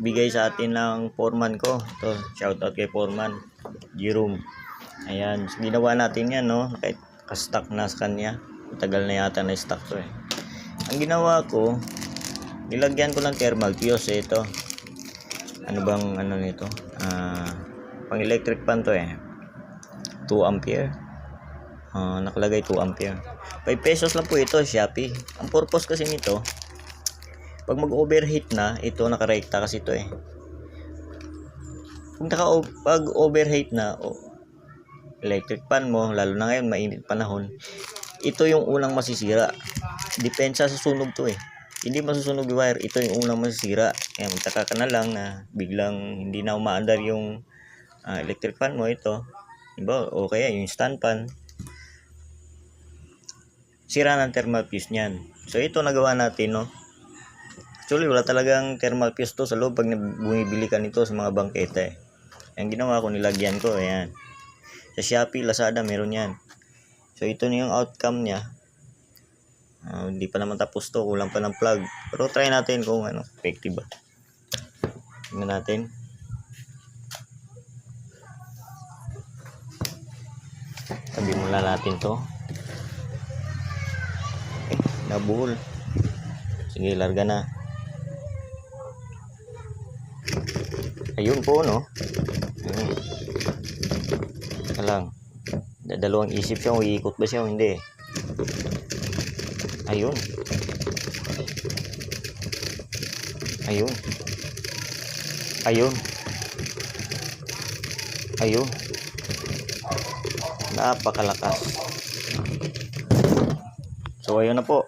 bigay sa atin ng foreman ko. To, shout out kay foreman Jerome. Ayan, so, ginawa natin yan, no? Kahit ka-stock na sa kanya. Matagal na yata na stock to eh. Ang ginawa ko, nilagyan ko ng thermal fuse ito. Ano bang ano nito? Pang electric pan to eh. 2 ampere. Nakalagay 2 ampere. 5 pesos lang po ito, Shopee. Ang purpose kasi nito, pag mag-overheat na, ito nakarekta kasi ito eh. Pag overheat na, electric pan mo, lalo na ngayon mainit panahon, ito yung unang masisira. Depensa sa sunog to eh. Hindi masusunog yung wire, ito yung unang masisira. Kaya magtaka ka na lang na biglang hindi na umaandar yung electric pan mo. Ito, diba? O kaya yung stand pan, sira ng thermal fuse niyan. So ito nagawa natin, no. Actually wala talagang thermal fuse to sa loob pag bumibili ka nito sa mga bangketa eh. Ang ginawa ko, nilagyan ko, ayan. Sa Shopee, Lazada, meron yan. So, ito na yung outcome niya. Hindi pa naman tapos to. Kulang pa ng plug. Pero try natin kung ano, effective ba. Tingnan natin. Tabi muna natin to. Nabuhol. Sige, larga na. Ayun po, no? Lang. Dalawang isip siya, iikot ba siya o hindi. Ayun. Ayun. Ayun. Ayun. Napakalakas. So ayun na po.